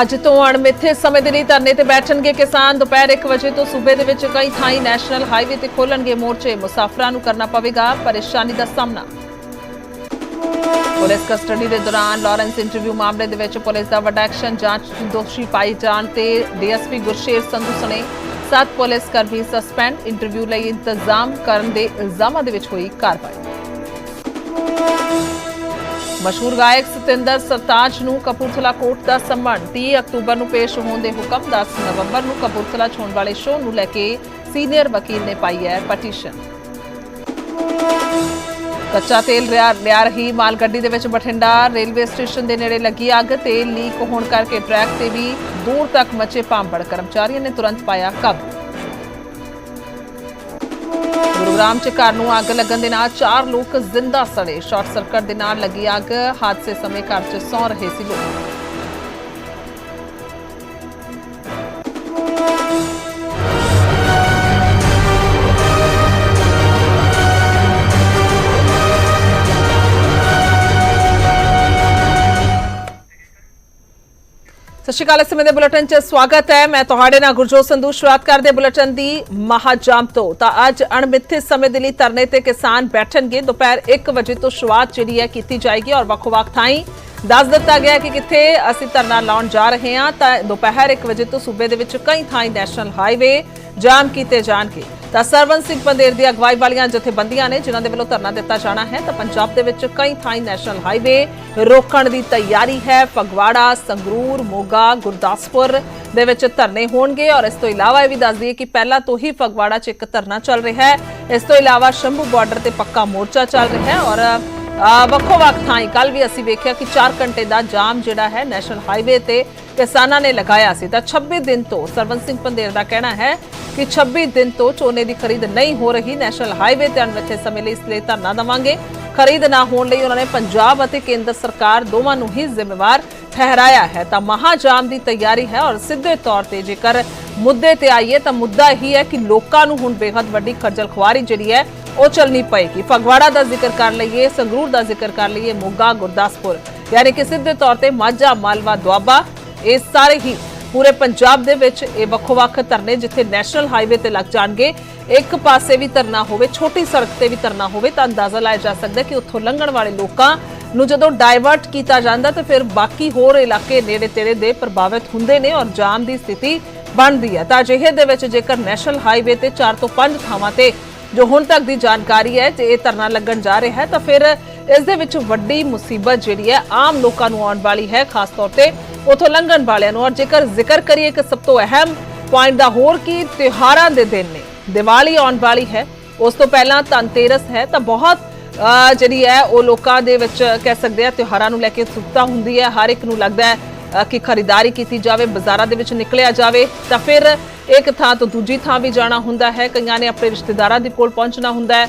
ਅੱਜ ਤੋਂ ਅਣਮਿੱਥੇ ਸਮੇਂ ਦੇ ਲਈ ਧਰਨੇ ਤੇ ਬੈਠਣਗੇ ਕਿਸਾਨ। ਦੁਪਹਿਰ 1 ਵਜੇ ਤੋਂ ਸੂਬੇ ਦੇ ਵਿੱਚ ਕਈ ਥਾਈਂ ਨੈਸ਼ਨਲ ਹਾਈਵੇ ਤੇ ਖੋਲਣਗੇ ਮੋਰਚੇ। ਮੁਸਾਫਰਾਂ ਨੂੰ ਕਰਨਾ ਪਵੇਗਾ ਪਰੇਸ਼ਾਨੀ ਦਾ ਸਾਹਮਣਾ। ਪੁਲਿਸ ਕਸਟਡੀ ਦੇ ਦੌਰਾਨ ਲਾਰੈਂਸ ਇੰਟਰਵਿਊ ਮਾਮਲੇ ਦੇ ਵਿੱਚ ਪੁਲਿਸ ਦਾ ਵੱਡਾ ਐਕਸ਼ਨ। ਜਾਂਚ ਦੋਸ਼ੀ ਪਾਈ ਜਾਣ ਤੇ ਡੀਐਸਪੀ ਗੁਰਸ਼ੇਰ ਸੰਧੂ ਸਣੇ 7 ਪੁਲਿਸ ਕਰਮੀ ਸਸਪੈਂਡ। ਇੰਟਰਵਿਊ ਲਈ ਇੰਤਜ਼ਾਮ ਕਰਨ ਦੇ ਇਲਜ਼ਾਮਾਂ ਦੇ ਵਿੱਚ ਹੋਈ ਕਾਰਵਾਈ। मशहूर गायक सतिंदर सरताज ਨੂੰ ਕਪੂਰਥਲਾ ਕੋਰਟ ਦਾ ਸੰਮਨ। 30 ਅਕਤੂਬਰ ਨੂੰ ਪੇਸ਼ ਹੋਣ ਦੇ ਹੁਕਮ। 10 ਨਵੰਬਰ ਨੂੰ ਕਪੂਰਥਲਾ 'ਚ ਹੋਣ ਵਾਲੇ ਸ਼ੋਅ ਨੂੰ ਲੈ ਕੇ ਸੀਨੀਅਰ ਵਕੀਲ ਨੇ ਪਾਈ ਹੈ ਪਟੀਸ਼ਨ। ਕੱਚਾ ਤੇਲ ਲਿਆ ਰਹੀ ਮਾਲ ਗੱਡੀ ਦੇ ਵਿੱਚ ਬਠਿੰਡਾ ਰੇਲਵੇ ਸਟੇਸ਼ਨ ਦੇ ਨੇੜੇ ਲੱਗੀ ਅੱਗ। ਤੇਲ ਲੀਕ ਹੋਣ ਕਰਕੇ ਟਰੈਕ ਤੇ ਵੀ ਦੂਰ ਤੱਕ ਮਚੇ ਭਾਂਬੜ। ਕਰਮਚਾਰੀਆਂ ਨੇ ਤੁਰੰਤ ਪਾਇਆ ਕਾਬੂ। ਗੁਰੂਗ੍ਰਾਮ 'ਚ ਘਰ ਨੂੰ ਅੱਗ ਲੱਗਣ ਦੇ ਨਾਲ 4 ਲੋਕ ਜ਼ਿੰਦਾ ਸੜੇ। ਸ਼ਾਰਟ ਸਰਕਟ ਦੇ ਨਾਲ ਲੱਗੀ ਅੱਗ। ਹਾਦਸੇ ਸਮੇਂ ਘਰ 'ਚ ਸੌਂ ਰਹੇ ਸੀ ਲੋਕ। ਸਤਿ ਸ਼੍ਰੀ ਅਕਾਲ। ਇਸ ਸਮੇਂ ਦੇ ਬੁਲੇਟਿਨ 'ਚ ਸਵਾਗਤ ਹੈ। ਮੈਂ ਤੁਹਾਡੇ ਨਾਲ ਗੁਰਜੋਤ ਸੰਧੂ। ਸ਼ੁਰੂਆਤ ਕਰਦੇ ਬੁਲੇਟਿਨ ਦੀ ਮਹਾਜਾਮ ਤੋਂ। ਤਾਂ ਅੱਜ ਅਣਮਿੱਥੇ ਸਮੇਂ ਦੇ ਲਈ ਧਰਨੇ ਤੇ ਕਿਸਾਨ ਬੈਠਣਗੇ। ਦੁਪਹਿਰ 1 ਵਜੇ ਤੋਂ ਸ਼ੁਰੂਆਤ ਜਿਹੜੀ ਹੈ ਕੀਤੀ ਜਾਏਗੀ ਔਰ ਵੱਖ-ਵੱਖ ਥਾਈਂ ਦੱਸ ਦਿੱਤਾ ਗਿਆ ਕਿ ਕਿੱਥੇ ਅਸੀਂ ਧਰਨਾ ਲਾਉਣ ਜਾ ਰਹੇ ਹਾਂ। ਤਾਂ ਦੁਪਹਿਰ 1 ਵਜੇ ਤੋਂ ਸੂਬੇ ਦੇ ਵਿੱਚ ਕਈ ਥਾਈਂ ਨੈਸ਼ਨਲ ਹਾਈਵੇ ਜਾਮ ਕੀਤੇ ਜਾਣਗੇ। ਤਾਂ ਸਰਵਨ ਸਿੰਘ ਪੰਧੇਰ ਦੀ ਅਗਵਾਈ ਵਾਲੀਆਂ ਜਥੇਬੰਦੀਆਂ ਨੇ ਜਿਨ੍ਹਾਂ ਦੇ ਵੱਲੋਂ ਧਰਨਾ ਦਿੱਤਾ ਜਾਣਾ ਹੈ। ਤਾਂ ਪੰਜਾਬ ਦੇ ਵਿੱਚ ਕਈ ਥਾਈਂ ਨੈਸ਼ਨਲ ਹਾਈਵੇ ਰੋਕਣ ਦੀ ਤਿਆਰੀ ਹੈ। ਫਗਵਾੜਾ, ਸੰਗਰੂਰ, ਮੋਗਾ, ਗੁਰਦਾਸਪੁਰ ਦੇ ਵਿੱਚ ਧਰਨੇ ਹੋਣਗੇ। ਔਰ ਇਸ ਤੋਂ ਇਲਾਵਾ ਇਹ ਵੀ ਦੱਸ ਦਈਏ ਕਿ ਪਹਿਲਾਂ ਤੋਂ ਹੀ ਫਗਵਾੜਾ 'ਚ ਇੱਕ ਧਰਨਾ ਚੱਲ ਰਿਹਾ ਹੈ। ਇਸ ਤੋਂ ਇਲਾਵਾ ਸ਼ੰਭੂ ਬਾਰਡਰ ਤੇ ਪੱਕਾ ਮੋਰਚਾ ਚੱਲ ਰਿਹਾ ਹੈ। ਔਰ ਵੱਖੋ-ਵੱਖ ਥਾਈਂ ਕੱਲ ਵੀ ਅਸੀਂ ਵੇਖਿਆ ਕਿ 4 ਘੰਟੇ ਦਾ ਜਾਮ ਜਿਹੜਾ ਹੈ ਨੈਸ਼ਨਲ ਹਾਈਵੇ ਤੇ ਕਿਸਾਨਾਂ ਨੇ ਲਗਾਇਆ ਸੀ। ਤਾਂ 26 ਦਿਨ ਤੋਂ ਸਰਵਨ ਸਿੰਘ ਪੰਧੇਰ ਦਾ ਕਹਿਣਾ ਹੈ ਕਿ 26 ਦਿਨ ਤੋਂ ਝੋਨੇ ਦੀ ਖਰੀਦ ਨਹੀਂ ਹੋ ਰਹੀ। ਨੈਸ਼ਨਲ ਹਾਈਵੇ ਤੇ ਅਣਮਿੱਥੇ ਸਮੇਂ ਲਈ ਇਸ ਲਈ ਧਰਨਾ ਦੇਵਾਂਗੇ। ਖਰੀਦ ਨਾ ਹੋਣ ਲਈ ਉਹਨਾਂ ਨੇ ਪੰਜਾਬ ਅਤੇ ਕੇਂਦਰ ਸਰਕਾਰ ਦੋਵਾਂ ਨੂੰ ਹੀ ਜ਼ਿੰਮੇਵਾਰ ਠਹਿਰਾਇਆ ਹੈ। ਤਾਂ ਮਹਾਜਾਮ ਦੀ ਤਿਆਰੀ ਹੈ। ਔਰ ਸਿੱਧੇ ਤੌਰ ਤੇ ਜੇਕਰ ਮੁੱਦੇ ਤੇ ਆਈਏ ਤਾਂ ਮੁੱਦਾ ਇਹੀ ਹੈ ਕਿ ਲੋਕਾਂ ਨੂੰ ਹੁਣ ਬੇਹੱਦ ਵੱਡੀ ਖੱਜਲ ਖੁਆਰੀ ਜਿਹੜੀ ਹੈ ਉਹ ਚੱਲਣੀ ਪਏਗੀ। ਫਗਵਾੜਾ ਦਾ ਜ਼ਿਕਰ ਕਰ ਲਈਏ, ਸੰਗਰੂਰ ਦਾ ਜ਼ਿਕਰ ਕਰ ਲਈਏ, ਮੋਗਾ, ਗੁਰਦਾਸਪੁਰ, ਯਾਨੀ ਕਿ ਸਿੱਧੇ ਤੌਰ ਤੇ ਮਾਝਾ, ਮਾਲਵਾ, ਦੁਆਬਾ, ਇਹ ਸਾਰੇ ਹੀ ਪੂਰੇ ਪੰਜਾਬ ਦੇ ਵਿੱਚ ਇਹ ਵੱਖੋ-ਵੱਖ ਧਰਨੇ ਜਿੱਥੇ ਨੈਸ਼ਨਲ ਹਾਈਵੇ ਤੇ ਲੱਗ ਜਾਣਗੇ। ਇੱਕ ਪਾਸੇ ਵੀ ਧਰਨਾ ਹੋਵੇ, ਛੋਟੀ ਸੜਕ ਤੇ ਵੀ ਧਰਨਾ ਹੋਵੇ ਤਾਂ ਅੰਦਾਜ਼ਾ ਲਾਇਆ ਜਾ ਸਕਦਾ ਕਿ ਉੱਥੋਂ ਲੰਘਣ ਵਾਲੇ ਲੋਕਾਂ ਨੂੰ ਜਦੋਂ ਡਾਇਵਰਟ ਕੀਤਾ ਜਾਂਦਾ ਤਾਂ ਫਿਰ ਬਾਕੀ ਹੋਰ ਇਲਾਕੇ ਨੇੜੇ ਤੇੜੇ ਦੇ ਪ੍ਰਭਾਵਿਤ ਹੁੰਦੇ ਨੇ ਔਰ ਜਾਮ ਦੀ ਸਥਿਤੀ ਬਣਦੀ ਹੈ। ਤਾਂ ਅਜਿਹੇ ਦੇ ਵਿੱਚ ਜੇਕਰ ਨੈਸ਼ਨਲ ਹਾਈਵੇ ਤੇ 4 ਤੋਂ 5 ਥਾਵਾਂ ਤੇ ਜੋ ਹੁਣ ਤੱਕ ਦੀ ਜਾਣਕਾਰੀ ਹੈ ਤੇ ਇਹ ਧਰਨਾ ਲੱਗਣ ਜਾ ਰਿਹਾ ਹੈ ਤਾਂ ਫਿਰ ਇਸ ਦੇ ਵਿੱਚ ਵੱਡੀ ਮੁਸੀਬਤ ਜਿਹੜੀ ਹੈ ਆਮ ਲੋਕਾਂ ਨੂੰ ਆਉਣ ਵਾਲੀ ਹੈ, ਖਾਸ ਤੌਰ ਤੇ ਉਥੋਂ ਲੰਘਣ ਵਾਲਿਆਂ ਨੂੰ। ਔਰ ਜੇਕਰ ਜ਼ਿਕਰ ਕਰੀਏ ਕਿ ਸਭ ਤੋਂ ਅਹਿਮ ਪੁਆਇੰਟ ਦਾ ਹੋਰ ਕੀ ਤਿਉਹਾਰਾਂ ਦੇ ਦਿਨ ਨੇ, ਦੀਵਾਲੀ ਆਉਣ ਵਾਲੀ ਹੈ, ਉਸ ਤੋਂ ਪਹਿਲਾਂ ਧਨਤੇਰਸ ਹੈ। ਤਾਂ ਬਹੁਤ ਜਿਹੜੀ ਹੈ ਉਹ ਲੋਕਾਂ ਦੇ ਵਿੱਚ ਕਹਿ ਸਕਦੇ ਆ ਤਿਉਹਾਰਾਂ ਨੂੰ ਲੈ ਕੇ ਉਤਸੁਕਤਾ ਹੁੰਦੀ ਹੈ। ਹਰ ਇੱਕ ਨੂੰ ਲੱਗਦਾ ਹੈ ਕਿ ਖਰੀਦਦਾਰੀ ਕੀਤੀ ਜਾਵੇ, ਬਾਜ਼ਾਰਾਂ ਦੇ ਵਿੱਚ ਨਿਕਲਿਆ ਜਾਵੇ। ਤਾਂ ਫਿਰ ਇੱਕ ਥਾਂ ਤੋਂ ਦੂਜੀ ਥਾਂ ਵੀ ਜਾਣਾ ਹੁੰਦਾ ਹੈ। ਕਈਆਂ ਨੇ ਆਪਣੇ ਰਿਸ਼ਤੇਦਾਰਾਂ ਦੇ ਕੋਲ ਪਹੁੰਚਣਾ ਹੁੰਦਾ ਹੈ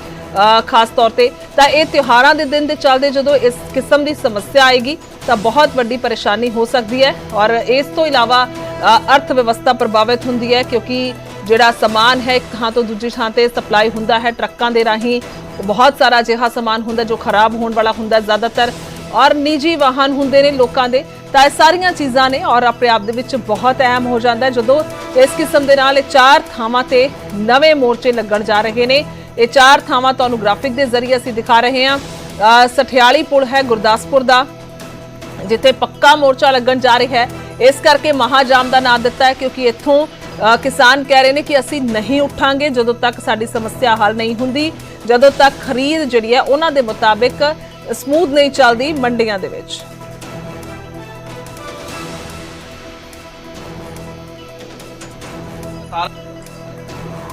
ਖਾਸ ਤੌਰ ਤੇ। ਤਾਂ ਇਹ ਤਿਉਹਾਰਾਂ ਦੇ ਦਿਨ ਦੇ ਚੱਲਦੇ ਜਦੋਂ ਇਸ ਕਿਸਮ ਦੀ ਸਮੱਸਿਆ ਆਏਗੀ ਤਾਂ ਬਹੁਤ ਵੱਡੀ ਪਰੇਸ਼ਾਨੀ ਹੋ ਸਕਦੀ ਹੈ। ਔਰ ਇਸ ਤੋਂ ਇਲਾਵਾ ਅਰਥ ਵਿਵਸਥਾ ਪ੍ਰਭਾਵਿਤ ਹੁੰਦੀ ਹੈ ਕਿਉਂਕਿ ਜਿਹੜਾ ਸਮਾਨ ਹੈ ਇੱਕ ਥਾਂ ਤੋਂ ਦੂਜੀ ਥਾਂ ਤੇ ਸਪਲਾਈ ਹੁੰਦਾ ਹੈ ਟਰੱਕਾਂ ਦੇ ਰਾਹੀਂ। ਬਹੁਤ ਸਾਰਾ ਅਜਿਹਾ ਸਮਾਨ ਹੁੰਦਾ ਜੋ ਖਰਾਬ ਹੋਣ ਵਾਲਾ ਹੁੰਦਾ ਜ਼ਿਆਦਾਤਰ, ਔਰ ਨਿੱਜੀ ਵਾਹਨ ਹੁੰਦੇ ਨੇ ਲੋਕਾਂ ਦੇ। ਤਾਂ ਇਹ ਸਾਰੀਆਂ ਚੀਜ਼ਾਂ ਨੇ ਔਰ ਆਪਣੇ ਆਪ ਦੇ ਵਿੱਚ ਬਹੁਤ ਅਹਿਮ ਹੋ ਜਾਂਦਾ ਹੈ ਜਦੋਂ ਇਸ ਕਿਸਮ ਦੇ ਨਾਲ ਇਹ 4 ਥਾਵਾਂ ਤੇ ਨਵੇਂ ਮੋਰਚੇ ਲੱਗਣ ਜਾ ਰਹੇ ਨੇ। ਇਹ 4 ਥਾਵਾਂ ਤੁਹਾਨੂੰ ਗ੍ਰਾਫਿਕ ਦੇ ਜ਼ਰੀਏ ਅਸੀਂ ਦਿਖਾ ਰਹੇ ਹਾਂ। ਸਠਿਆਲੀ ਪੁਲ ਹੈ ਗੁਰਦਾਸਪੁਰ ਦਾ ਜਿੱਥੇ ਪੱਕਾ ਮੋਰਚਾ ਲੱਗਣ ਜਾ ਰਿਹਾ ਹੈ। ਇਸ ਕਰਕੇ ਮਹਾਜਾਮ ਦਾ ਨਾਮ ਦਿੱਤਾ ਹੈ ਕਿਉਂਕਿ ਇੱਥੋਂ ਕਿਸਾਨ ਕਹਿ ਰਹੇ ਨੇ ਕਿ ਅਸੀਂ ਨਹੀਂ ਉੱਠਾਂਗੇ ਜਦੋਂ ਤੱਕ ਸਾਡੀ ਸਮੱਸਿਆ ਹੱਲ ਨਹੀਂ ਹੁੰਦੀ, ਜਦੋਂ ਤੱਕ ਖਰੀਦ ਜਿਹੜੀ ਹੈ ਉਹਨਾਂ ਦੇ ਮੁਤਾਬਿਕ ਸਮੂਥ ਨਹੀਂ ਚੱਲਦੀ ਮੰਡੀਆਂ ਦੇ ਵਿੱਚ।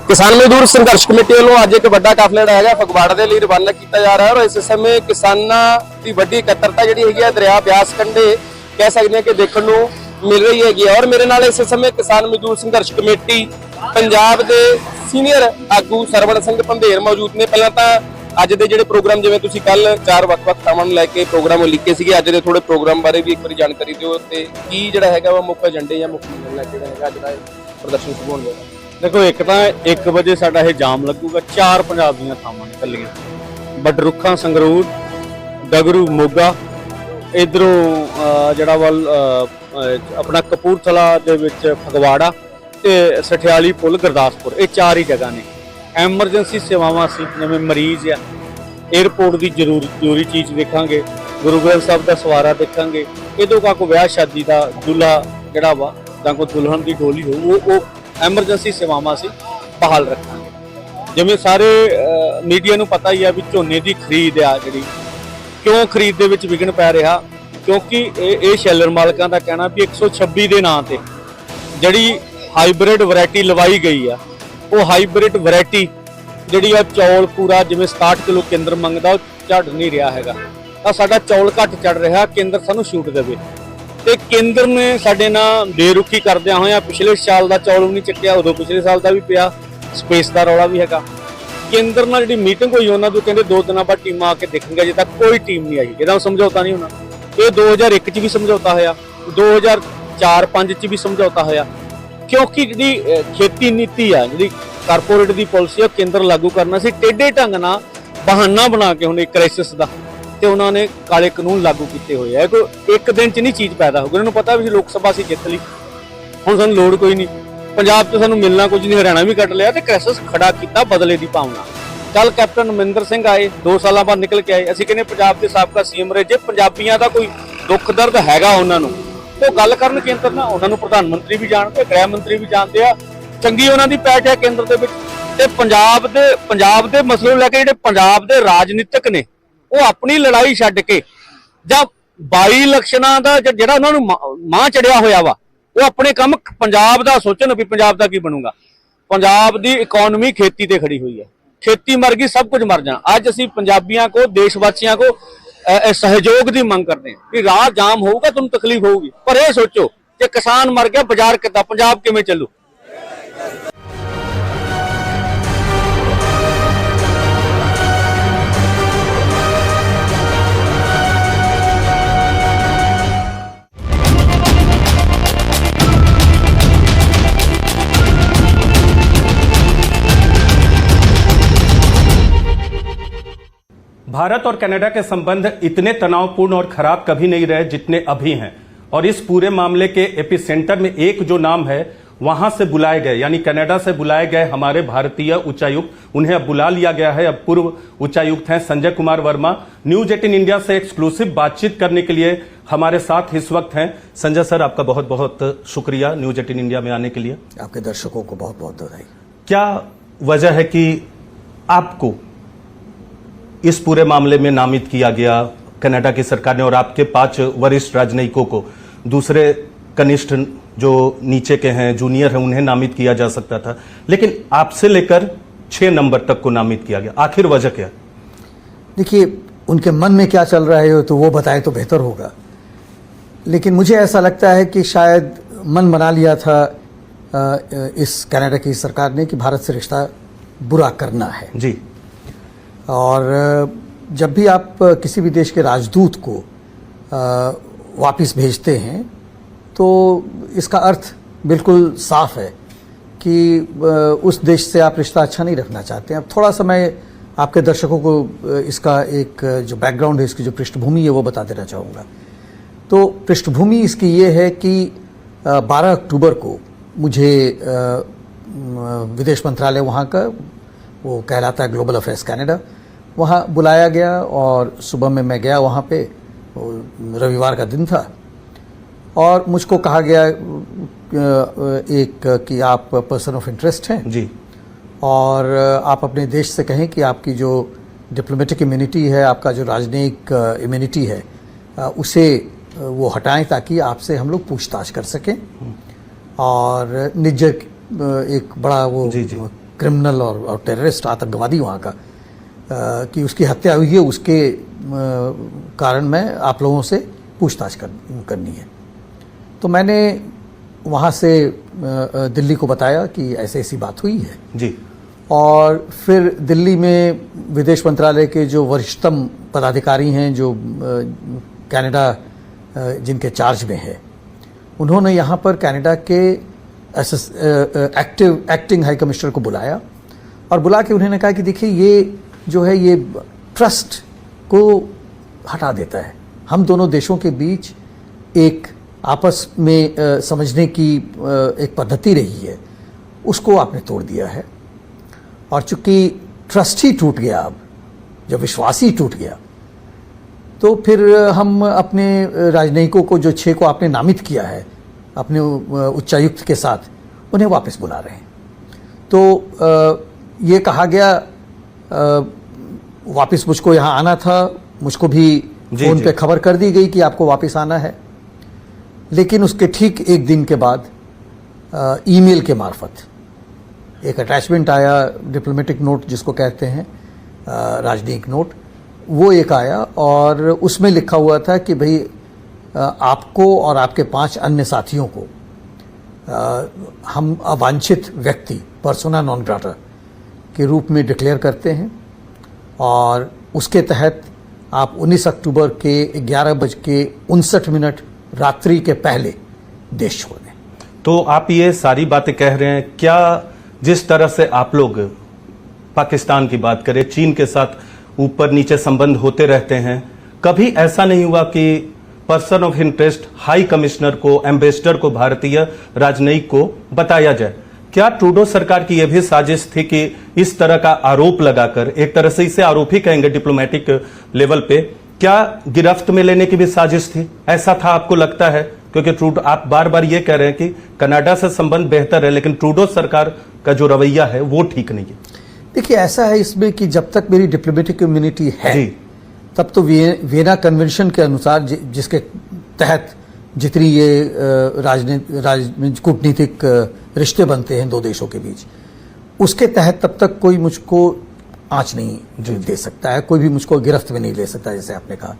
किसान मजदूर संघर्ष कमेटी वालों अज एक बड़ा काफिला है फगवाड़ा के लिए रवाना किया जा रहा है। और इस समय किसानों की बड़ी इकत्रता जी है दरिया ब्यास कंढे कह सकते हैं कि देखने को मिल रही है। और मेरे नाल इस समय किसान मजदूर संघर्ष कमेटी पंजाब के सीनियर आगू सरवण सिंह पंधेर मौजूद ने। पहला तो अज के जो प्रोग्राम जिवें तुसीं कल 4 ਵੱਖ-ਵੱਖ ਥਾਵਾਂ ਨੂੰ लैके प्रोग्राम लिखे थे, अज के थोड़े प्रोग्राम बारे भी एक बार जानकारी दिओ ते की जिहड़ा हैगा मुख्य एजेंडे या मुख्य लैके हैगा अज दा प्रदर्शन शुरू होने वाला। देखो एक तो 1 ਵਜੇ साडा यह जाम लगूगा 4 पंजाब ਦੀਆਂ ਥਾਵਾਂ ਨੇ ਕੱਲੀਆਂ बडरुखा संगरूर डगरू मोगा इधरों जड़ा वल ਆਪਣਾ ਕਪੂਰਥਲਾ ਦੇ ਵਿੱਚ ਫਗਵਾੜਾ ਤੇ ਸਠਿਆਲੀ ਪੁਲ ਗੁਰਦਾਸਪੁਰ, ਇਹ 4 ਹੀ ਜਗ੍ਹਾ ਨੇ। ਐਮਰਜੈਂਸੀ ਸੇਵਾਵਾਂ ਸੀ, ਜਿਵੇਂ ਮਰੀਜ਼ ਆ, 에ਅਰਪੋਰਟ ਦੀ ਜ਼ਰੂਰੀ ਚੀਜ਼ ਦੇਖਾਂਗੇ, ਗੁਰੂ ਗ੍ਰੰਥ ਸਾਹਿਬ ਦਾ ਸਵਾਰਾ ਦੇਖਾਂਗੇ, ਇਹਦੋਂ ਕਾ ਕੋਈ ਵਿਆਹ ਸ਼ਾਦੀ ਦਾ ਦੁल्हा ਜਿਹੜਾ ਵਾ ਜਾਂ ਕੋਈ ਦੁਲਹਨ ਦੀ ਡੋਲੀ ਹੋ, ਉਹ ਐਮਰਜੈਂਸੀ ਸੇਵਾਵਾਂ ਸੀ ਬਹਾਲ ਰੱਖਾਂਗੇ। ਜਿਵੇਂ ਸਾਰੇ ਮੀਡੀਆ ਨੂੰ ਪਤਾ ਹੀ ਆ ਵੀ ਝੋਨੇ ਦੀ ਖਰੀਦ ਆ ਜਿਹੜੀ, ਕਿਉਂ ਖਰੀਦ ਦੇ ਵਿੱਚ ਵਿਘਨ ਪੈ ਰਿਹਾ, ਕਿਉਂਕਿ ਇਹ ਸ਼ੈਲਰ ਮਾਲਕਾਂ ਦਾ ਕਹਿਣਾ ਵੀ 126 ਦੇ ਨਾਂ ਤੇ ਜਿਹੜੀ ਹਾਈਬ੍ਰਿਡ ਵੈਰਾਈਟੀ ਲਵਾਈ ਗਈ ਆ, ਉਹ ਹਾਈਬ੍ਰਿਡ ਵੈਰਾਈਟੀ ਜਿਹੜੀ ਆ ਚੌਲ ਪੂਰਾ ਜਿਵੇਂ 67 ਕਿਲੋ ਕੇਂਦਰ ਮੰਗਦਾ ਉਹ ਝੜ ਨਹੀਂ ਰਿਹਾ ਹੈਗਾ, ਤਾਂ ਸਾਡਾ ਚੌਲ ਘੱਟ ਚੜ ਰਿਹਾ, ਕੇਂਦਰ ਸਾਨੂੰ ਛੂਟ ਦੇਵੇ। ਤੇ ਕੇਂਦਰ ਨੇ ਸਾਡੇ ਨਾਲ ਬੇਰੁਖੀ ਕਰਦਿਆਂ ਹੋਇਆਂ ਪਿਛਲੇ ਸਾਲ ਦਾ ਚੌਲ ਵੀ ਨਹੀਂ ਚੱਕਿਆ, ਉਦੋਂ ਪਿਛਲੇ ਸਾਲ ਦਾ ਵੀ ਪਿਆ, ਸਪੇਸ ਦਾ ਰੌਲਾ ਵੀ ਹੈਗਾ। ਕੇਂਦਰ ਨਾਲ ਜਿਹੜੀ ਮੀਟਿੰਗ ਹੋਈ ਉਹਨਾਂ ਤੋਂ ਕਹਿੰਦੇ 2 ਦਿਨਾਂ ਬਾਅਦ ਟੀਮਾਂ ਆ ਕੇ ਦੇਖਣਗੇ, ਅਜੇ ਤੱਕ ਕੋਈ ਟੀਮ ਨਹੀਂ ਆਈ, ਇਹਦਾ ਸਮਝੌਤਾ ਨਹੀਂ ਹੋਣਾ। ਇਹ 2001 ਚ ਵੀ ਸਮਝੌਤਾ ਹੋਇਆ, 2004-5 ਚ ਵੀ ਸਮਝੌਤਾ ਹੋਇਆ, ਕਿਉਂਕਿ ਜਿਹੜੀ ਖੇਤੀ ਨੀਤੀ ਆ, ਜਿਹੜੀ ਕਾਰਪੋਰੇਟ ਦੀ ਪਾਲਿਸੀ ਆ, ਕੇਂਦਰ ਲਾਗੂ ਕਰਨਾ ਸੀ ਟੇਢੇ ਢੰਗ ਨਾਲ, ਬਹਾਨਾ ਬਣਾ ਕੇ ਹੁਣ ਇੱਕ ਕ੍ਰਾਈਸਿਸ ਦਾ, ਤੇ ਉਹਨਾਂ ਨੇ ਕਾਲੇ ਕਾਨੂੰਨ ਲਾਗੂ ਕੀਤੇ ਹੋਏ ਆ। ਕੋਈ ਇੱਕ ਦਿਨ ਚ ਨਹੀਂ ਚੀਜ਼ ਪੈਦਾ ਹੋਊਗੀ, ਉਹਨਾਂ ਨੂੰ ਪਤਾ ਵੀ ਲੋਕ ਸਭਾ ਸੀ ਜਿੱਤ ਲਈ, ਹੁਣ ਸਾਨੂੰ ਲੋੜ ਕੋਈ ਨਹੀਂ, ਪੰਜਾਬ ਤੋਂ ਸਾਨੂੰ ਮਿਲਣਾ ਕੁਝ ਨਹੀਂ, ਹਰਿਆਣਾ ਵੀ ਕੱਟ ਲਿਆ ਤੇ ਕ੍ਰਾਈਸਿਸ ਖੜਾ ਕੀਤਾ ਬਦਲੇ ਦੀ ਭਾਵਨਾ। ਕੱਲ ਕੈਪਟਨ ਅਮਰਿੰਦਰ ਸਿੰਘ ਆਏ, 2 ਸਾਲਾਂ ਬਾਅਦ ਨਿਕਲ ਕੇ ਆਏ। ਅਸੀਂ ਕਹਿੰਦੇ ਪੰਜਾਬ ਦੇ ਸਾਬਕਾ ਸੀਐਮ ਰਹੇ, ਜੇ ਪੰਜਾਬੀਆਂ ਦਾ ਕੋਈ ਦੁੱਖ ਦਰਦ ਹੈਗਾ ਉਹਨਾਂ ਨੂੰ, ਤੇ ਉਹ ਗੱਲ ਕਰਨ ਕੇਂਦਰ ਨਾਲ, ਉਹਨਾਂ ਨੂੰ ਪ੍ਰਧਾਨ ਮੰਤਰੀ ਵੀ ਜਾਣਦੇ, ਗ੍ਰਹਿ ਮੰਤਰੀ ਵੀ ਜਾਣਦੇ ਆ, ਚੰਗੀ ਉਹਨਾਂ ਦੀ ਪੈਠ ਹੈ ਕੇਂਦਰ ਦੇ ਵਿੱਚ। ਤੇ ਪੰਜਾਬ ਦੇ ਮਸਲੇ ਨੂੰ ਲੈ ਕੇ ਜਿਹੜੇ ਪੰਜਾਬ ਦੇ ਰਾਜਨੀਤਿਕ ਨੇ, ਉਹ ਆਪਣੀ ਲੜਾਈ ਛੱਡ ਕੇ ਜਾਂ 22 ਇਲੈਕਸ਼ਨਾਂ ਦਾ ਜਿਹੜਾ ਉਹਨਾਂ ਨੂੰ ਮਾਂ ਚੜਿਆ ਹੋਇਆ ਵਾ, ਉਹ ਆਪਣੇ ਕੰਮ ਪੰਜਾਬ ਦਾ ਸੋਚਣ ਵੀ ਪੰਜਾਬ ਦਾ ਕੀ ਬਣੂਗਾ। ਪੰਜਾਬ ਦੀ ਇਕਨੋਮੀ ਖੇਤੀ ਤੇ ਖੜੀ ਹੋਈ ਹੈ, ਖੇਤੀ ਮਰ ਗਈ, ਸਭ ਕੁਝ ਮਰ ਜਾਣਾ। ਅੱਜ ਅਸੀਂ ਪੰਜਾਬੀਆਂ ਕੋ, ਦੇਸ਼ ਵਾਸੀਆਂ ਕੋ सहयोग की मंग करते हैं कि राह जाम होगा, तुम तकलीफ होगी, पर यह सोचो कि किसान मर गया, बाजार कितना, पंजाब किवें चलू। भारत और कनाडा के संबंध इतने तनावपूर्ण और खराब कभी नहीं रहे जितने अभी हैं, और इस पूरे मामले के एपिसेंटर में एक जो नाम है, वहां से बुलाए गए, यानी कनाडा से बुलाए गए हमारे भारतीय उच्चायुक्त, उन्हें अब बुला लिया गया है। अब पूर्व उच्चायुक्त हैं संजय कुमार वर्मा, न्यूज 18 इंडिया से एक्सक्लूसिव बातचीत करने के लिए हमारे साथ इस वक्त हैं। संजय सर, आपका बहुत बहुत शुक्रिया न्यूज 18 इंडिया में आने के लिए। आपके दर्शकों को बहुत बहुत बधाई। क्या वजह है कि आपको इस पूरे मामले में नामित किया गया कनाडा की सरकार ने, और आपके 5 वरिष्ठ राजनयिकों को, दूसरे कनिष्ठ जो नीचे के हैं, जूनियर हैं, उन्हें नामित किया जा सकता था, लेकिन आपसे लेकर 6 नंबर तक को नामित किया गया? आखिर वजह क्या? देखिए, उनके मन में क्या चल रहा है तो वो बताए तो बेहतर होगा, लेकिन मुझे ऐसा लगता है कि शायद मन बना लिया था इस कनाडा की सरकार ने कि भारत से रिश्ता बुरा करना है जी। और जब भी आप किसी भी देश के राजदूत को वापस भेजते हैं तो इसका अर्थ बिल्कुल साफ है कि उस देश से आप रिश्ता अच्छा नहीं रखना चाहते हैं। अब थोड़ा सा मैं आपके दर्शकों को इसका एक जो बैकग्राउंड है, इसकी जो पृष्ठभूमि है वो बता देना चाहूँगा। तो पृष्ठभूमि इसकी ये है कि 12 अक्टूबर को मुझे विदेश मंत्रालय वहाँ का, वो कहलाता है ग्लोबल अफेयर्स कनाडा, वहाँ बुलाया गया और सुबह में मैं गया वहाँ पे, रविवार का दिन था, और मुझको कहा गया एक कि आप पर्सन ऑफ इंटरेस्ट हैं जी, और आप अपने देश से कहें कि आपकी जो डिप्लोमेटिक इम्यूनिटी है, आपका जो राजनयिक इम्यूनिटी है, उसे वो हटाएं ताकि आपसे हम लोग पूछताछ कर सकें। और निज्जर एक बड़ा वो जी जी क्रिमिनल और टेररिस्ट आतंकवादी वहाँ का, कि उसकी हत्या हुई है, उसके कारण मैं आप लोगों से पूछताछ करनी है। तो मैंने वहाँ से दिल्ली को बताया कि ऐसे ऐसी बात हुई है जी, और फिर दिल्ली में विदेश मंत्रालय के जो वरिष्ठतम पदाधिकारी हैं, जो कनाडा जिनके चार्ज में है, उन्होंने यहाँ पर कनाडा के एक्टिंग हाई कमिश्नर को बुलाया, और बुला के उन्होंने कहा कि देखिए ये जो है ये ट्रस्ट को हटा देता है, हम दोनों देशों के बीच एक आपस में समझने की एक पद्धति रही है, उसको आपने तोड़ दिया है। और चूंकि ट्रस्ट ही टूट गया, अब जब विश्वास ही टूट गया, तो फिर हम अपने राजनयिकों को, जो 6 को आपने नामित किया है अपने उच्चायुक्त के साथ, उन्हें वापस बुला रहे हैं। तो ये कहा गया, वापस मुझको यहाँ आना था, मुझको भी फोन पे खबर कर दी गई कि आपको वापस आना है, लेकिन उसके ठीक एक दिन के बाद ईमेल के मार्फत एक अटैचमेंट आया, डिप्लोमेटिक नोट जिसको कहते हैं, राजनयिक नोट, वो एक आया और उसमें लिखा हुआ था कि भाई आपको और आपके 5 अन्य साथियों को हम अवांछित व्यक्ति, पर्सोना नॉन ग्राटा के रूप में डिक्लेयर करते हैं, और उसके तहत आप 19 अक्टूबर के 11:59 रात्रि के पहले देश छोड़ दें। तो आप ये सारी बातें कह रहे हैं, क्या जिस तरह से आप लोग पाकिस्तान की बात करें, चीन के साथ ऊपर नीचे संबंध होते रहते हैं, कभी ऐसा नहीं हुआ कि person of interest high commissioner को, एम्बेसडर को, भारतीय राजनयिक को बताया जाए? क्या ट्रूडो सरकार की यह भी साजिश थी कि इस तरह का आरोप लगाकर, एक तरह से इसे आरोप ही कहेंगे डिप्लोमेटिक लेवल पे, क्या गिरफ्त में लेने की भी साजिश थी? ऐसा था, आपको लगता है? क्योंकि ट्रूडो, आप बार बार ये कह रहे हैं कि कनाडा से संबंध बेहतर है, लेकिन ट्रूडो सरकार का जो रवैया है वो ठीक नहीं है। देखिए, ऐसा है इसमें कि जब तक मेरी डिप्लोमेटिक इम्यूनिटी है तब तो वियना कन्वेंशन के अनुसार, जिसके तहत जितनी ये कूटनीतिक रिश्ते बनते हैं 2 देशों के बीच, उसके तहत तब तक कोई मुझको आंच नहीं दे सकता है, कोई भी मुझको गिरफ्त में नहीं ले सकता, जैसे आपने कहा।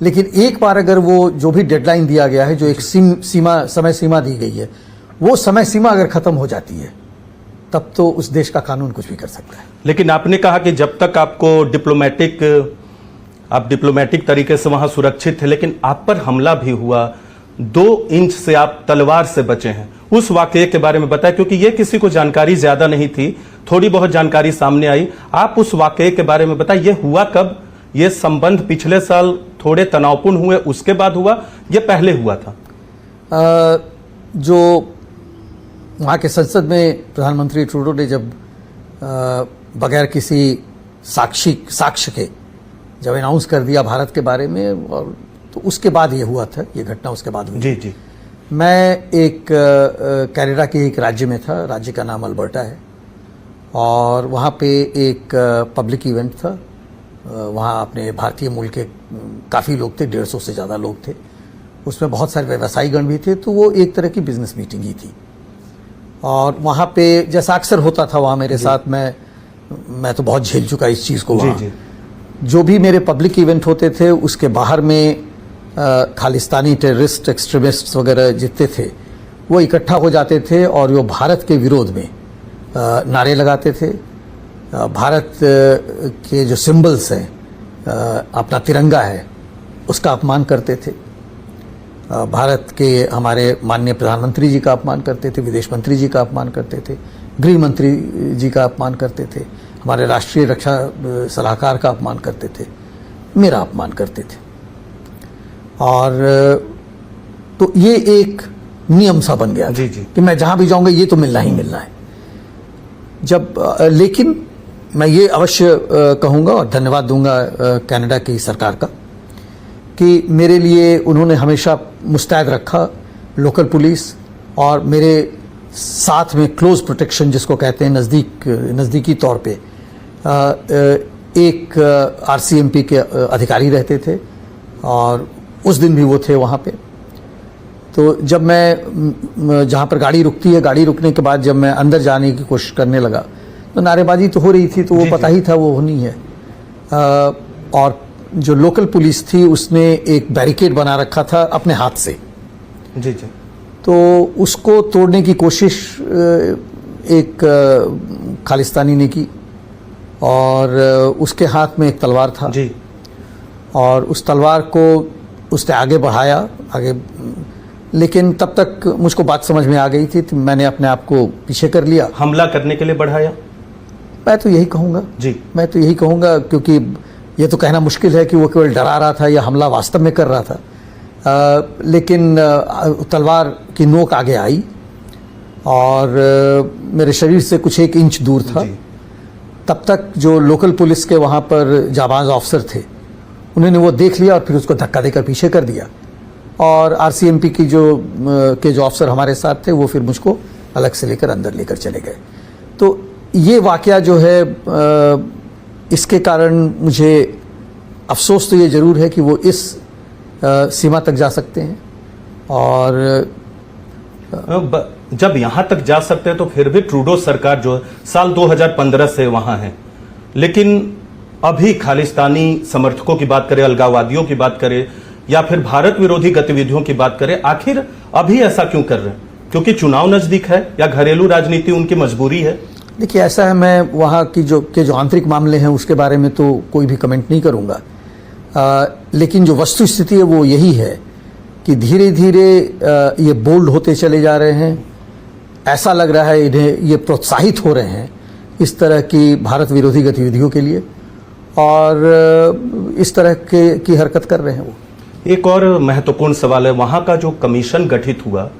लेकिन एक बार अगर वो जो भी डेडलाइन दिया गया है, जो एक समय सीमा दी गई है, वो समय सीमा अगर खत्म हो जाती है, तब तो उस देश का कानून कुछ भी कर सकता है। लेकिन आपने कहा कि जब तक आपको आप डिप्लोमेटिक तरीके से वहां सुरक्षित थे, लेकिन आप पर हमला भी हुआ, 2 इंच से आप तलवार से बचे हैं। उस वाकये के बारे में बताएं, क्योंकि ये किसी को जानकारी ज्यादा नहीं थी, थोड़ी बहुत जानकारी सामने आई। आप उस वाकये के बारे में बताएं, ये हुआ कब? ये संबंध पिछले साल थोड़े तनावपूर्ण हुए, उसके बाद हुआ, ये पहले हुआ था? जो वहाँ के संसद में प्रधानमंत्री ट्रूडो ने जब बगैर किसी साक्ष्य के जब अनाउंस कर दिया भारत के बारे में, और तो उसके बाद ये हुआ था, ये घटना उसके बाद हुई। जी जी। मैं एक कनाडा के एक राज्य में था, राज्य का नाम अल्बर्टा है, और वहाँ पे एक पब्लिक इवेंट था। वहाँ अपने भारतीय मूल के काफ़ी लोग थे, 150 से ज़्यादा लोग थे। उसमें बहुत सारे व्यवसायीगण भी थे, तो वो एक तरह की बिजनेस मीटिंग ही थी। और वहाँ पे जैसा अक्सर होता था वहाँ मेरे साथ, मैं तो बहुत झेल चुका इस चीज़ को। वहाँ जो भी मेरे पब्लिक इवेंट होते थे, उसके बाहर में खालिस्तानी टेररिस्ट, एक्सट्रीमिस्ट वगैरह जितने थे, वो इकट्ठा हो जाते थे और वो भारत के विरोध में नारे लगाते थे। भारत के जो सिंबल्स हैं, अपना तिरंगा है, उसका अपमान करते थे। भारत के हमारे माननीय प्रधानमंत्री जी का अपमान करते थे, विदेश मंत्री जी का अपमान करते थे, गृह मंत्री जी का अपमान करते थे, हमारे राष्ट्रीय रक्षा सलाहकार का अपमान करते थे, मेरा अपमान करते थे। और तो ये एक नियम सा बन गया था कि मैं जहां भी जाऊंगा ये तो मिलना ही मिलना है। लेकिन मैं ये अवश्य कहूंगा और धन्यवाद दूंगा कनाडा की सरकार का कि मेरे लिए उन्होंने हमेशा मुस्तैद रखा, लोकल पुलिस और मेरे साथ में क्लोज प्रोटेक्शन जिसको कहते हैं, नज़दीकी तौर पे एक RCMP के अधिकारी रहते थे, और उस दिन भी वो थे वहाँ पे। तो जब मैं जहाँ पर गाड़ी रुकती है, गाड़ी रुकने के बाद जब मैं अंदर जाने की कोशिश करने लगा, तो नारेबाजी तो हो रही थी, तो वो पता ही था वो होनी है। और जो लोकल पुलिस थी उसने एक बैरिकेड बना रखा था अपने हाथ से, जी जी, तो उसको तोड़ने की कोशिश एक खालिस्तानी ने की, और उसके हाथ में एक तलवार था जी, और उस तलवार को उसने आगे बढ़ाया, लेकिन तब तक मुझको बात समझ में आ गई थी, तो मैंने अपने आप को पीछे कर लिया। हमला करने के लिए बढ़ाया? मैं तो यही कहूँगा जी, मैं तो यही कहूँगा, क्योंकि ये तो कहना मुश्किल है कि वो केवल डरा रहा था या हमला वास्तव में कर रहा था। लेकिन तलवार की नोक आगे आई और मेरे शरीर से कुछ 1 इंच दूर था। तब तक जो लोकल पुलिस के वहाँ पर जाबाज ऑफिसर थे उन्होंने वो देख लिया और फिर उसको धक्का देकर पीछे कर दिया और आरसीएमपी की जो ऑफिसर हमारे साथ थे वो फिर मुझको अलग से लेकर अंदर लेकर चले गए। तो ये वाकया जो है इसके कारण मुझे अफसोस तो ये ज़रूर है कि वो इस सीमा तक जा सकते हैं और जब यहां तक जा सकते हैं तो फिर भी ट्रूडो सरकार जो साल 2015 से वहां है, लेकिन अभी खालिस्तानी समर्थकों की बात करें, अलगाववादियों की बात करें या फिर भारत विरोधी गतिविधियों की बात करें, आखिर अभी ऐसा क्यों कर रहे हैं? क्योंकि चुनाव नजदीक है या घरेलू राजनीति उनकी मजबूरी है? देखिए, ऐसा है, मैं वहाँ की जो आंतरिक मामले हैं उसके बारे में तो कोई भी कमेंट नहीं करूँगा, लेकिन जो वस्तु स्थिति है वो यही है कि धीरे धीरे ये बोल्ड होते चले जा रहे हैं। ऐसा लग रहा है इन्हें ये प्रोत्साहित हो रहे हैं इस तरह की भारत विरोधी गतिविधियों के लिए और इस तरह की हरकत कर रहे हैं वो। एक और महत्वपूर्ण सवाल है, वहां का जो कमीशन गठित हुआ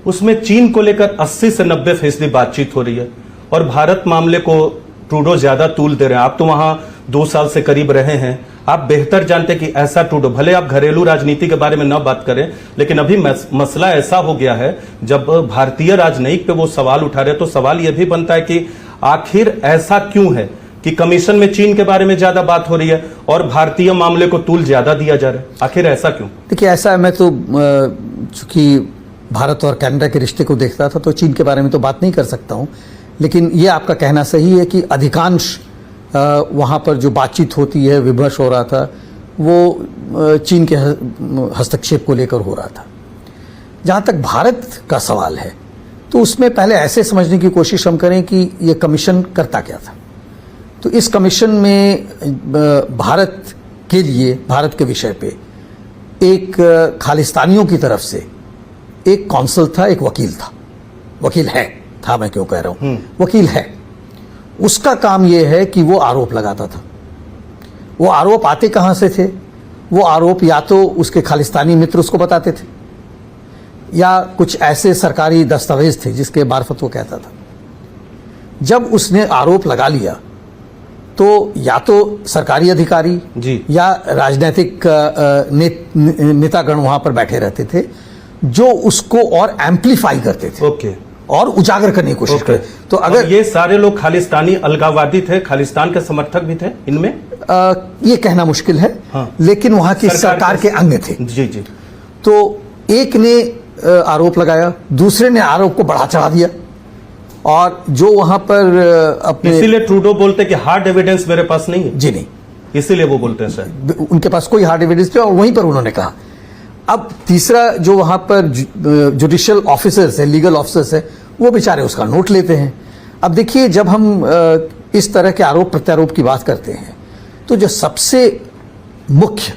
उसमें चीन को लेकर 80 से 90% बातचीत हो रही है और भारत मामले को ट्रूडो ज्यादा तूल दे रहे हैं। आप तो वहां 2 साल से करीब रहे हैं, आप बेहतर जानते हैं कि ऐसा ट्रूडो, भले आप घरेलू राजनीति के बारे में न बात करें, लेकिन अभी मसला ऐसा हो गया है जब भारतीय राजनयिक पे वो सवाल उठा रहे तो सवाल यह भी बनता है कि आखिर ऐसा क्यों है कि कमीशन में चीन के बारे में ज्यादा बात हो रही है और भारतीय मामले को तूल ज्यादा दिया जा रहा है? आखिर ऐसा क्यों? देखिए, ऐसा है, मैं तो चूंकि भारत और कनाडा के रिश्ते को देखता था तो चीन के बारे में तो बात नहीं कर सकता हूं, लेकिन ये आपका कहना सही है कि अधिकांश वहाँ पर जो बातचीत होती है, विमर्श हो रहा था, वो चीन के हस्तक्षेप को लेकर हो रहा था। जहाँ तक भारत का सवाल है तो उसमें पहले ऐसे समझने की कोशिश हम करें कि ये कमीशन करता क्या था। तो इस कमीशन में भारत के लिए, भारत के विषय पे एक खालिस्तानियों की तरफ से एक कौंसल था, एक वकील था, वकील है था, मैं क्यों कह रहा हूं, वकील है। उसका काम यह है कि वो आरोप लगाता था। वो आरोप आते कहां से थे? वो आरोप या तो उसके खालिस्तानी मित्र उसको बताते थे या कुछ ऐसे सरकारी दस्तावेज थे जिसके मार्फत वो कहता था। जब उसने आरोप लगा लिया तो या तो सरकारी अधिकारी जी या राजनीतिक नेतागण वहां पर बैठे रहते थे जो उसको और एम्पलीफाई करते थे, ओके, और उजागर करने की कोशिश करते। तो अगर ये सारे लोग खालिस्तानी अलगाववादी थे, खालिस्तान के समर्थक भी थे इनमें, ये कहना मुश्किल है, हाँ, लेकिन वहां की सरकार के अंग थे। जी जी। तो एक ने आरोप लगाया, दूसरे ने आरोप को बढ़ा चढ़ा दिया और जो वहां पर अपने, इसीलिए ट्रूडो बोलते कि हार्ड एविडेंस मेरे पास नहीं है। जी नहीं, इसीलिए वो बोलते हैं सर, उनके पास कोई हार्ड एविडेंस नहीं, और वहीं पर उन्होंने कहा। अब तीसरा जो वहां पर जुडिशियल ऑफिसर्स है, लीगल ऑफिसर्स है, वो बेचारे उसका नोट लेते हैं। अब देखिए, जब हम इस तरह के आरोप प्रत्यारोप की बात करते हैं तो जो सबसे मुख्य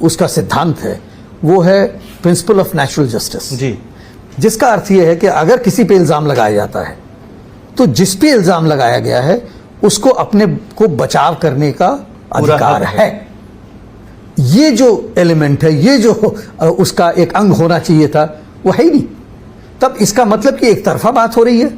उसका सिद्धांत है वो है principle of natural justice G, जिसका अर्थ यह है कि अगर किसी पे इल्जाम लगाया जाता है तो जिस पे इल्जाम लगाया गया है उसको अपने को बचाव करने का अधिकार है। ये जो एलिमेंट है, ये जो उसका एक अंग होना चाहिए था, वो है ही नहीं। तब इसका मतलब कि एक तरफा बात हो रही है,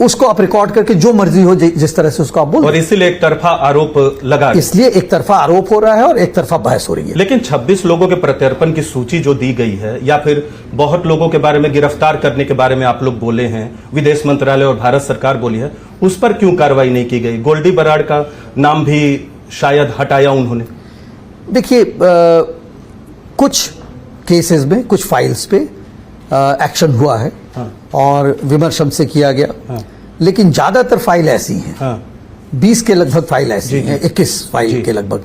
उसको आप रिकॉर्ड करके जो मर्जी हो जिस तरह से उसको आप बोल, और इसीलिए एक तरफा आरोप लगा, इसलिए एक तरफा आरोप हो रहा है और एक तरफा बहस हो रही है। लेकिन 26 लोगों के प्रत्यर्पण की सूची जो दी गई है या फिर बहुत लोगों के बारे में गिरफ्तार करने के बारे में आप लोग बोले हैं, विदेश मंत्रालय और भारत सरकार बोली है, उस पर क्यों कार्रवाई नहीं की गई? गोल्डी बराड़ का नाम भी शायद हटाया उन्होंने। देखिए, कुछ केसेस में, कुछ फाइल्स पे एक्शन हुआ है, हाँ, और विमर्श हमसे किया गया, हाँ, लेकिन ज्यादातर फाइल ऐसी हैं, हाँ, 20 के लगभग फाइल ऐसी हैं, 21 फाइल के लगभग,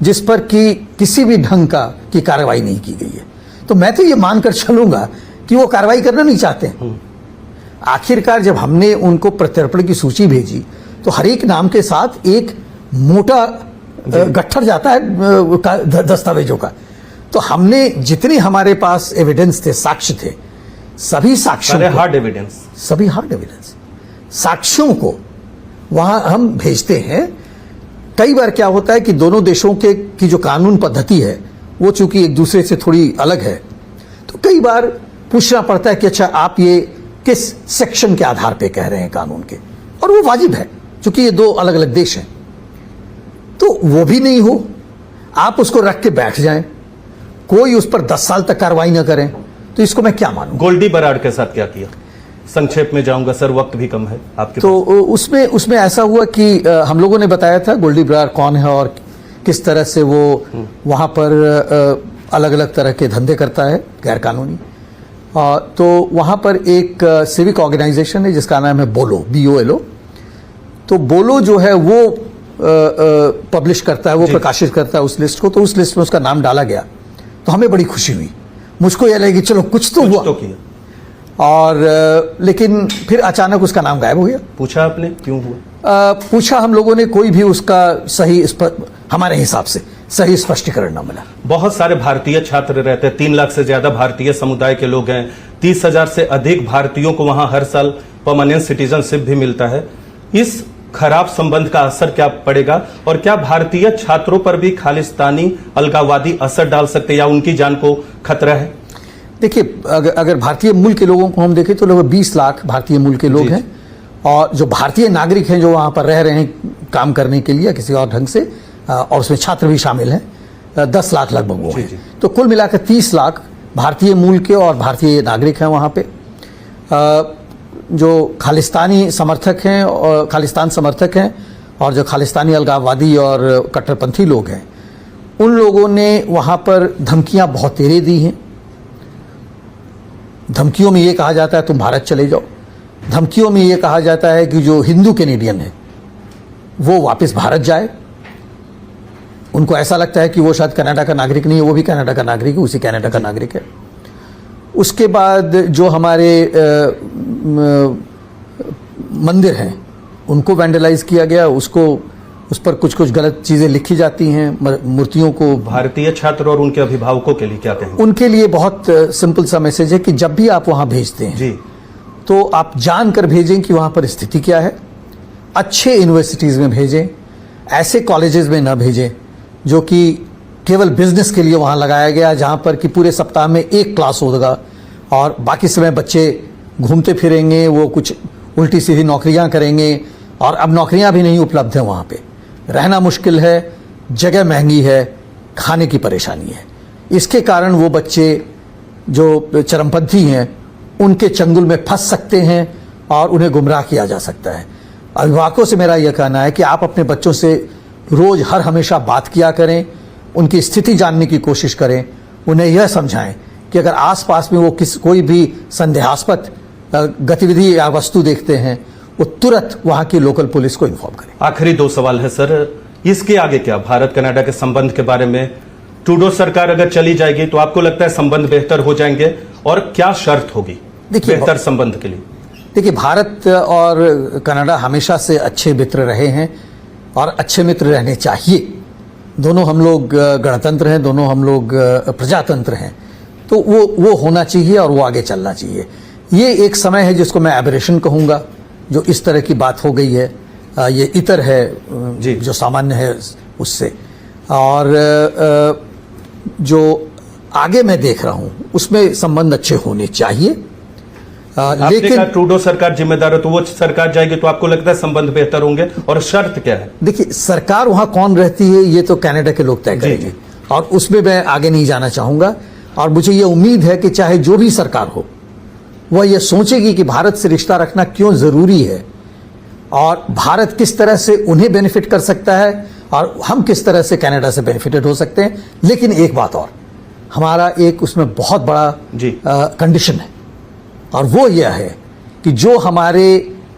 जिस पर कि किसी भी ढंग की कार्रवाई नहीं की गई है। तो मैं तो ये मानकर चलूंगा कि वो कार्रवाई करना नहीं चाहते। आखिरकार जब हमने उनको प्रत्यर्पण की सूची भेजी तो हर एक नाम के साथ एक मोटा गट्ठर जाता है दस्तावेजों का। तो हमने जितने हमारे पास एविडेंस थे, साक्ष्य थे, सभी साक्ष्यों, हार्ड एविडेंस, सभी हार्ड एविडेंस साक्ष्यों को वहां हम भेजते हैं। कई बार क्या होता है कि दोनों देशों की जो कानून पद्धति है वो चूंकि एक दूसरे से थोड़ी अलग है, तो कई बार पूछना पड़ता है कि अच्छा आप ये किस सेक्शन के आधार पे कह रहे हैं कानून के, और वो वाजिब है क्योंकि ये दो अलग अलग देश हैं। तो वो भी नहीं हो, आप उसको रख के बैठ जाएं, कोई उस पर 10 साल तक कार्रवाई ना करें, तो इसको मैं क्या मानूं? गोल्डी बराड़ के साथ क्या किया? संक्षेप में जाऊंगा सर, वक्त भी कम है आपके तो उसमें ऐसा हुआ कि हम लोगों ने बताया था गोल्डी बराड़ कौन है और किस तरह से वो वहां पर अलग अलग तरह के धंधे करता है गैर कानूनी। तो वहां पर एक सिविक ऑर्गेनाइजेशन है जिसका नाम है बोलो, BOLO। तो बोलो जो है वो पब्लिश करता है, वो प्रकाशित करता है उस लिस्ट को, तो उस लिस्ट में उसका नाम डाला गया। तो हमें बड़ी खुशी हुई, मुझको यह लगा कि चलो कुछ तो हुआ। तो किया। और लेकिन फिर अचानक उसका नाम गायब हो गया। पूछा आपने क्यों हुआ? पूछा हम लोगों ने, कोई भी उसका सही हमारे हिसाब से सही स्पष्टीकरण न मिला। बहुत सारे भारतीय छात्र रहते हैं, 3 लाख से ज्यादा भारतीय समुदाय के लोग हैं, 30,000 से अधिक भारतीयों को वहां हर साल परमानेंट सिटीजनशिप भी मिलता है। इस खराब संबंध का असर क्या पड़ेगा और क्या भारतीय छात्रों पर भी खालिस्तानी अलगाववादी असर डाल सकते हैं या उनकी जान को खतरा है? देखिए, अगर भारतीय मूल के लोगों को हम देखें तो लगभग 20 लाख भारतीय मूल के लोग हैं, और जो भारतीय नागरिक हैं जो वहां पर रह रहे हैं काम करने के लिए किसी और ढंग से, और उसमें छात्र भी शामिल हैं, 10 लाख लगभग वो हैं। तो कुल मिलाकर 30 लाख भारतीय मूल के और भारतीय नागरिक हैं वहां पे। जो खालिस्तानी समर्थक हैं और खालिस्तान समर्थक हैं और जो खालिस्तानी अलगाववादी और कट्टरपंथी लोग हैं, उन लोगों ने वहां पर धमकियां बहुत तेरे दी हैं। धमकियों में ये कहा जाता है तुम भारत चले जाओ, धमकियों में ये कहा जाता है कि जो हिंदू कैनेडियन है वो वापस भारत जाए। उनको ऐसा लगता है कि वो शायद कनाडा का नागरिक नहीं है, वो भी कनाडा का नागरिक है, उसी कनाडा का नागरिक है। उसके बाद जो हमारे मंदिर हैं उनको वैंडलाइज किया गया, उस पर कुछ कुछ गलत चीजें लिखी जाती हैं, मूर्तियों को। भारतीय छात्र और उनके अभिभावकों के लिए क्या कहेंगे? उनके लिए बहुत सिंपल सा मैसेज है कि जब भी आप वहां भेजते हैं जी, तो आप जानकर भेजें कि वहां पर स्थिति क्या है। अच्छे यूनिवर्सिटीज में भेजें, ऐसे कॉलेजेस में न भेजें जो कि केवल बिजनेस के लिए वहां लगाया गया, जहां पर कि पूरे सप्ताह में एक क्लास होगा और बाकी समय बच्चे घूमते फिरेंगे, वो कुछ उल्टी सीधी नौकरियां करेंगे, और अब नौकरियां भी नहीं उपलब्ध हैं वहां पे, रहना मुश्किल है, जगह महंगी है, खाने की परेशानी है। इसके कारण वो बच्चे जो चरमपंथी हैं उनके चंगुल में फंस सकते हैं और उन्हें गुमराह किया जा सकता है। अभिभावकों से मेरा यह कहना है कि आप अपने बच्चों से रोज हर हमेशा बात किया करें, उनकी स्थिति जानने की कोशिश करें, उन्हें यह समझाएं कि अगर आसपास में वो कोई भी संदेहास्पद गतिविधि या वस्तु देखते हैं वो तुरंत वहां की लोकल पुलिस को इन्फॉर्म करें। आखिरी 2 सवाल है सर, इसके आगे क्या? भारत कनाडा के संबंध के बारे में ट्रूडो सरकार अगर चली जाएगी तो आपको लगता है संबंध बेहतर हो जाएंगे, और क्या शर्त होगी बेहतर संबंध के लिए? देखिए, भारत और कनाडा हमेशा से अच्छे मित्र रहे हैं और अच्छे मित्र रहने चाहिए। दोनों हम लोग गणतंत्र हैं, दोनों हम लोग प्रजातंत्र हैं, तो वो होना चाहिए और वो आगे चलना चाहिए। ये एक समय है जिसको मैं एबरेशन कहूँगा, जो इस तरह की बात हो गई है, ये इतर है जी, जो सामान्य है उससे। और जो आगे मैं देख रहा हूँ उसमें संबंध अच्छे होने चाहिए। लेकिन ट्रूडो सरकार जिम्मेदार है, तो वो सरकार जाएगी तो आपको लगता है संबंध बेहतर होंगे, और शर्त क्या है? देखिए, सरकार वहां कौन रहती है ये तो कनाडा के लोग तय करेंगे, और उसमें मैं आगे नहीं जाना चाहूंगा। और मुझे ये उम्मीद है कि चाहे जो भी सरकार हो वह ये सोचेगी कि भारत से रिश्ता रखना क्यों जरूरी है और भारत किस तरह से उन्हें बेनिफिट कर सकता है और हम किस तरह से कनाडा से बेनिफिटेड हो सकते हैं। लेकिन एक बात और, हमारा एक उसमें बहुत बड़ा कंडीशन है, और वो यह है कि जो हमारे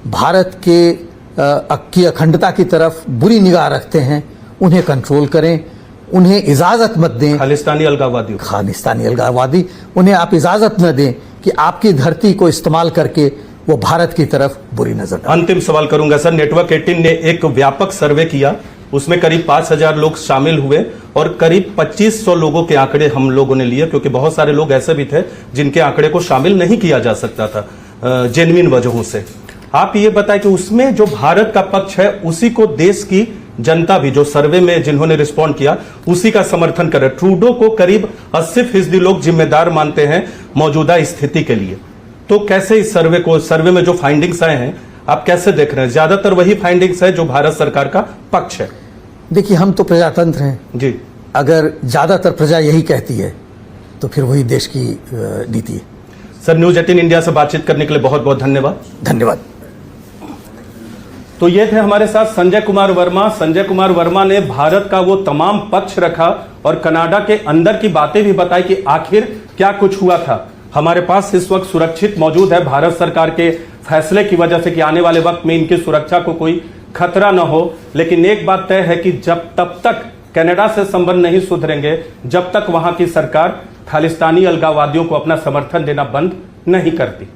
भारत की अखंडता की तरफ बुरी निगाह रखते हैं उन्हें कंट्रोल करें, उन्हें इजाजत मत दें। खालिस्तानी अलगाववादी उन्हें आप इजाजत न दें कि आपकी धरती को इस्तेमाल करके वो भारत की तरफ बुरी नजर डालें। अंतिम सवाल करूंगा सर, नेटवर्क 18 ने एक व्यापक सर्वे किया, उसमें करीब 5,000 लोग शामिल हुए और करीब 2,500 लोगों के आंकड़े हम लोगों ने लिए, क्योंकि बहुत सारे लोग ऐसे भी थे जिनके आंकड़े को शामिल नहीं किया जा सकता था जेन्युइन वजहों से। आप ये बताएं कि उसमें जो भारत का पक्ष है उसी को देश की जनता भी, जो सर्वे में जिन्होंने रिस्पॉन्ड किया, उसी का समर्थन कर रहे। ट्रूडो को करीब 80% लोग जिम्मेदार मानते हैं मौजूदा स्थिति के लिए। तो कैसे इस सर्वे में जो फाइंडिंग्स आए हैं, आप कैसे देख रहे हैं? ज्यादातर वही फाइंडिंग्स है जो भारत सरकार का पक्ष है। देखिए, हम तो प्रजातंत्र हैं जी। अगर ज्यादातर प्रजा यही कहती है तो फिर वही देश की नीति है। सर, न्यूज 18 इंडिया से बातचीत करने के लिए बहुत बहुत धन्यवाद। धन्यवाद। तो ये थे हमारे साथ संजय कुमार वर्मा। संजय कुमार वर्मा ने भारत का वो तमाम पक्ष रखा और कनाडा के अंदर की बातें भी बताई कि आखिर क्या कुछ हुआ था। हमारे पास इस वक्त सुरक्षित मौजूद है भारत सरकार के फैसले की वजह से कि आने वाले वक्त में इनकी सुरक्षा को कोई खतरा न हो। लेकिन एक बात तय है कि तब तक कनाडा से संबंध नहीं सुधरेंगे, जब तक वहां की सरकार खालिस्तानी अलगाववादियों को अपना समर्थन देना बंद नहीं करती।